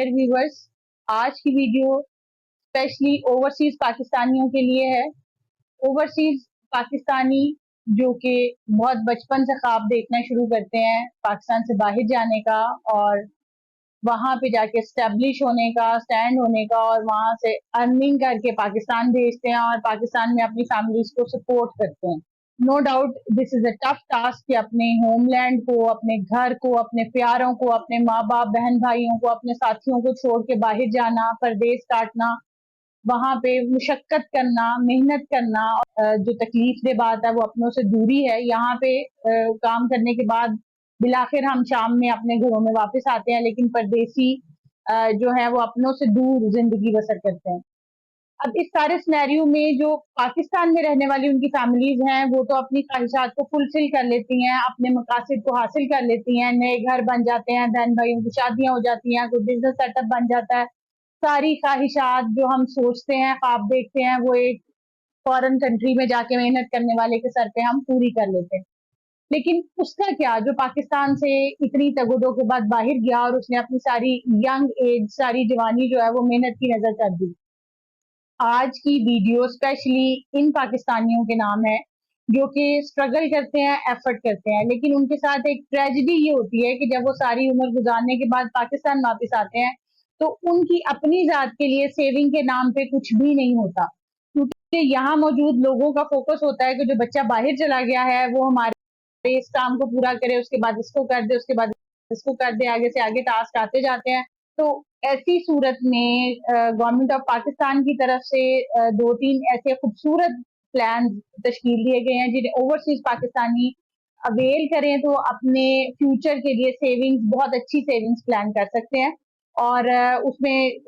Viewers, आज की video specially overseas पाकिस्तानियों के लिए है। ओवरसीज पाकिस्तानी जो कि बहुत बचपन से ख्वाब देखना शुरू करते हैं पाकिस्तान से बाहर जाने का और वहां पे जाके स्टेब्लिश होने का, स्टैंड होने का और वहां से अर्निंग करके पाकिस्तान भेजते हैं और पाकिस्तान में अपनी फैमिलीज को सपोर्ट करते हैं। No doubt this is a tough task कि अपने होमलैंड को, अपने घर को, अपने प्यारों को, अपने माँ बाप, बहन भाइयों को, अपने साथियों को छोड़ के बाहर जाना, परदेश काटना, वहां पे मुशक्कत करना, मेहनत करना। जो तकलीफ दे बात है वो अपनों से दूरी है। यहाँ पे काम करने के बाद बिलाखिर हम शाम में अपने घरों में वापस आते हैं, लेकिन परदेसी जो है वो अपनों से दूर जिंदगी बसर करते हैं। अब इस सारे सिनेरियो में जो पाकिस्तान में रहने वाली उनकी फैमिलीज हैं वो तो अपनी ख्वाहिशात को फुलफिल कर लेती हैं, अपने मकासद को हासिल कर लेती हैं, नए घर बन जाते हैं, बहन भाइयों की शादियां हो जाती हैं, कोई बिजनेस सेटअप बन जाता है। सारी ख्वाहिशात जो हम सोचते हैं, ख्वाब देखते हैं, वो एक फॉरेन कंट्री में जाके मेहनत करने वाले के सर पे हम पूरी कर लेते हैं। लेकिन उसका क्या जो पाकिस्तान से इतनी तगदो के बाद बाहर गया और उसने अपनी सारी यंग एज, सारी जवानी जो है वो मेहनत की नजर कर दी। आज की वीडियो स्पेशली इन पाकिस्तानियों के नाम है जो कि स्ट्रगल करते हैं, एफर्ट करते हैं, लेकिन उनके साथ एक ट्रेजेडी ये होती है कि जब वो सारी उम्र गुजारने के बाद पाकिस्तान वापस आते हैं तो उनकी अपनी जात के लिए सेविंग के नाम पे कुछ भी नहीं होता, क्योंकि यहाँ मौजूद लोगों का फोकस होता है कि जो बच्चा बाहर चला गया है वो हमारे इस काम को पूरा करे, उसके बाद इसको कर दे, उसके बाद इसको कर दे, आगे से आगे टास्क आते जाते हैं। तो ऐसी सूरत में गवर्नमेंट ऑफ पाकिस्तान की तरफ से दो तीन ऐसे खूबसूरत प्लान तश्कील दिए गए हैं जिन्हें ओवरसीज पाकिस्तानी अवेल करें तो अपने फ्यूचर के लिए सेविंग्स, बहुत अच्छी सेविंग्स प्लान कर सकते हैं। और उसमें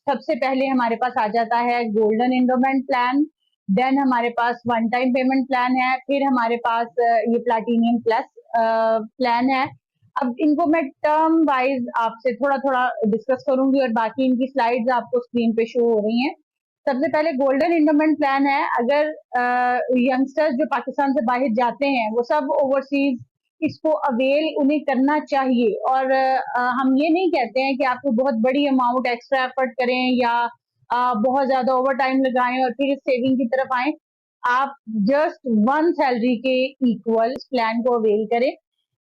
सबसे पहले हमारे पास आ जाता है गोल्डन एंडोमेंट प्लान, देन हमारे पास वन टाइम पेमेंट प्लान है, फिर हमारे पास ये प्लाटीनियम प्लस प्लान है। अब इनको मैं टर्म वाइज आपसे थोड़ा थोड़ा डिस्कस करूंगी और बाकी इनकी स्लाइड्स आपको स्क्रीन पे शो हो रही हैं। सबसे पहले गोल्डन एंडोमेंट प्लान है। अगर यंगस्टर्स जो पाकिस्तान से बाहर जाते हैं वो सब ओवरसीज इसको अवेल उन्हें करना चाहिए। और हम ये नहीं कहते हैं कि आपको बहुत बड़ी अमाउंट एक्स्ट्रा एफर्ट करें या बहुत ज्यादा ओवर टाइम लगाएं और फिर इस सेविंग की तरफ आए। आप जस्ट वन सैलरी के इक्वल इस प्लान को अवेल करें।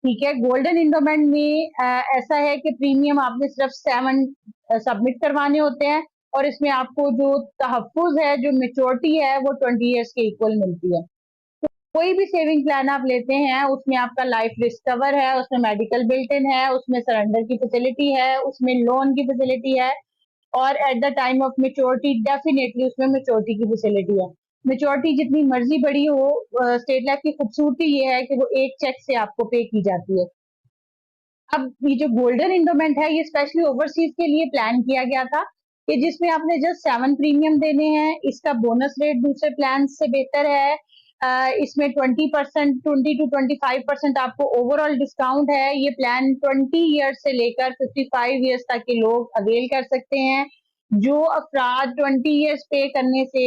ठीक है, गोल्डन इंडोमेंट में ऐसा है कि प्रीमियम आपने सिर्फ 7 सबमिट करवाने होते हैं और इसमें आपको जो तहफ्फुज है, जो मेच्योरिटी है, वो 20 ईयर्स के इक्वल मिलती है। कोई भी सेविंग प्लान आप लेते हैं उसमें आपका लाइफ रिस्क कवर है, उसमें मेडिकल बिल्ट इन है, उसमें सरेंडर की फैसिलिटी है, उसमें लोन की फैसिलिटी है और at the time of maturity definitely उसमें मेच्योरिटी की फैसिलिटी है। मेच्योरिटी जितनी मर्जी बड़ी हो, स्टेट लाइफ की खूबसूरती ये है कि वो एक चेक से आपको पे की जाती है। अब ये जो गोल्डन इंडोमेंट है ये स्पेशली ओवरसीज के लिए प्लान किया गया था कि जिसमें आपने जस्ट 7 प्रीमियम देने हैं। इसका बोनस रेट दूसरे प्लान से बेहतर है। इसमें 20%, 20 to 25% आपको ओवरऑल डिस्काउंट है। ये प्लान 20 ईयर्स से लेकर 55 ईयर्स तक के लोग अवेल कर सकते हैं। जो अफराद 20 ईयर्स पे करने से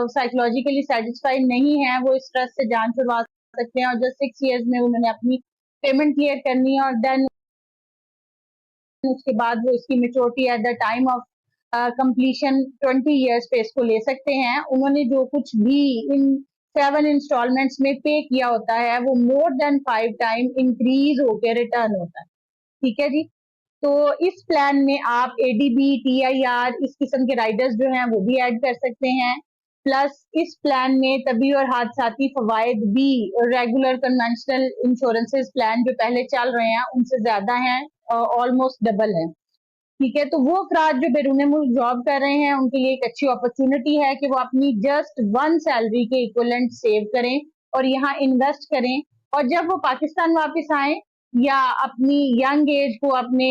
साइकोलॉजिकली सेटिस्फाइड नहीं है वो इस ट्रस्ट से जान छुड़वा सकते हैं और जस्ट 6 ईयर्स में उन्होंने अपनी पेमेंट क्लियर करनी है और देन उसके बाद वो इसकी maturity at the time of completion 20 years पे इसको ले सकते हैं। उन्होंने जो कुछ भी इन 7 इंस्टॉलमेंट्स में पे किया होता है वो मोर देन 5 टाइम इंक्रीज होकर रिटर्न होता है। ठीक है जी। तो इस प्लान में आप एडीबी, टीआईआर, इस किस्म के राइडर्स जो हैं वो भी ऐड कर सकते हैं। प्लस इस प्लान में तबी और हादसाती फवायद भी रेगुलर कन्वेंशनल इंश्योरेंसेस प्लान जो पहले चल रहे हैं उनसे ज्यादा हैं, ऑलमोस्ट डबल है। ठीक है, तो वो अफराद जो बैरून मुल्क जॉब कर रहे हैं उनके लिए एक अच्छी अपॉर्चुनिटी है कि वो अपनी जस्ट वन सैलरी के इक्वलेंट सेव करें और यहाँ इन्वेस्ट करें और जब वो पाकिस्तान वापस आए या अपनी यंग एज को अपने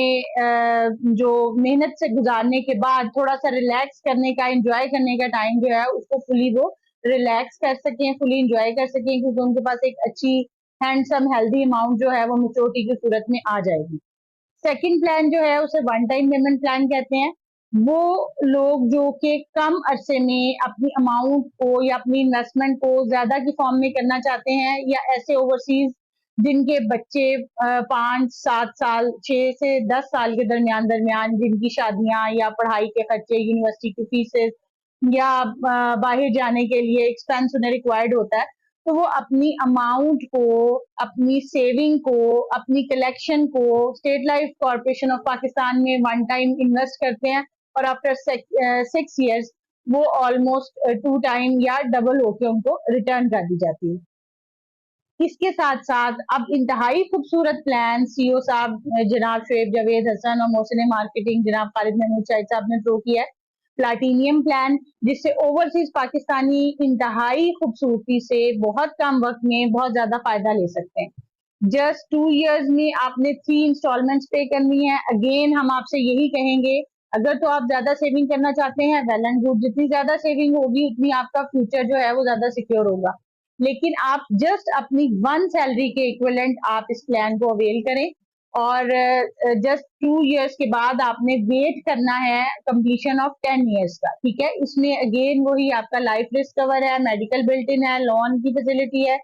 जो मेहनत से गुजारने के बाद थोड़ा सा रिलैक्स करने का, एंजॉय करने का टाइम जो है उसको फुली वो रिलैक्स कर सकें, फुली एंजॉय कर सकें, क्योंकि उनके पास एक अच्छी हैंडसम हेल्दी अमाउंट जो है वो मेच्योरिटी की सूरत में आ जाएगी। सेकंड प्लान जो है उसे वन टाइम पेमेंट प्लान कहते हैं। वो लोग जो कि कम अरसे में अपनी अमाउंट को या अपनी इन्वेस्टमेंट को ज्यादा की फॉर्म में करना चाहते हैं या ऐसे ओवरसीज जिनके बच्चे 5-7 साल 6 से 10 साल के दरमियान दरमियान जिनकी शादियां या पढ़ाई के खर्चे, यूनिवर्सिटी की फीसेस या बाहर जाने के लिए एक्सपेंस उन्हें रिक्वायर्ड होता है, तो वो अपनी अमाउंट को, अपनी सेविंग को, अपनी कलेक्शन को state life corporation of Pakistan में वन टाइम इन्वेस्ट करते हैं और आफ्टर 6 years वो ऑलमोस्ट 2 टाइम या डबल होके उनको रिटर्न कर दी जाती है। इसके साथ साथ अब इंतहाई खूबसूरत प्लान सीईओ साहब जनाब शुएब जावेद हसन और मोहसिन मार्केटिंग जनाब खालिद महमूद शाहिद साहब ने थ्रो किया है, प्लाटीनियम प्लान, जिससे ओवरसीज पाकिस्तानी इंतहाई खूबसूरती से बहुत कम वक्त में बहुत ज्यादा फायदा ले सकते हैं। जस्ट 2 years में आपने 3 इंस्टॉलमेंट्स पे करनी है। अगेन हम आपसे यही कहेंगे, अगर तो आप ज्यादा सेविंग करना चाहते हैं वेल एंड गुड, जितनी ज्यादा सेविंग होगी उतनी आपका फ्यूचर जो है वो ज्यादा सिक्योर होगा, लेकिन आप जस्ट अपनी 1 सैलरी के इक्विवेलेंट आप इस प्लान को अवेल करें और जस्ट 2 years के बाद आपने वेट करना है कंप्लीशन ऑफ 10 years का। ठीक है, इसमें अगेन वही आपका लाइफ रिस्क कवर है, मेडिकल बिल्ट इन है, लोन की फैसिलिटी है,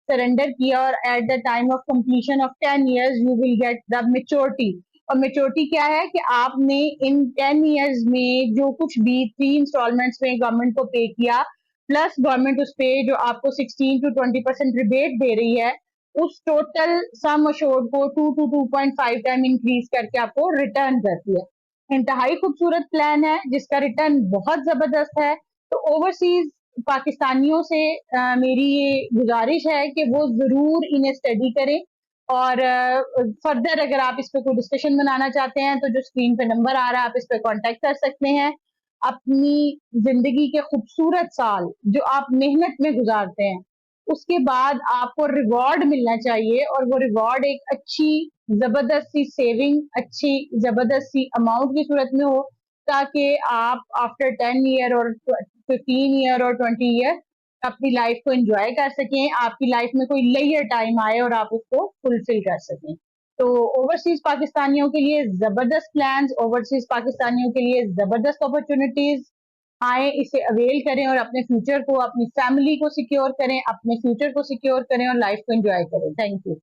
सरेंडर किया और at the time of completion of 10 years you will get the maturity. और मेच्योरिटी क्या है कि आपने इन 10 years में जो कुछ भी 3 इंस्टॉलमेंट्स में गवर्नमेंट को पे किया, प्लस गवर्नमेंट उस पे जो आपको 16 to 20% रिबेट दे रही है, उस टोटल सम अश्योर्ड को 2 to 2.5 टाइम इंक्रीज करके आपको रिटर्न करती है। इंतहाई खूबसूरत प्लान है जिसका रिटर्न बहुत जबरदस्त है। तो ओवरसीज पाकिस्तानियों से मेरी ये गुजारिश है कि वो जरूर इन्हें स्टडी करें और फर्दर अगर आप इस पे कोई डिस्कशन बनाना चाहते हैं तो जो स्क्रीन पे नंबर आ रहा है आप इस पे कांटेक्ट कर सकते हैं। अपनी जिंदगी के खूबसूरत साल जो आप मेहनत में गुजारते हैं, उसके बाद आपको रिवॉर्ड मिलना चाहिए और वो रिवॉर्ड एक अच्छी जबरदस्त सी सेविंग, अच्छी जबरदस्त सी अमाउंट की सूरत में हो, ताकि आप आफ्टर 10 year और 15 year और 20 year अपनी लाइफ को एंजॉय कर सकें, आपकी लाइफ में कोई लेयर टाइम आए और आप उसको फुलफिल कर सकें। तो ओवरसीज पाकिस्तानियों के लिए जबरदस्त प्लान्स, ओवरसीज पाकिस्तानियों के लिए जबरदस्त अपॉर्चुनिटीज, आए इसे अवेल करें और अपने फ्यूचर को, अपनी फैमिली को सिक्योर करें, अपने फ्यूचर को सिक्योर करें और लाइफ को एंजॉय करें। Thank you.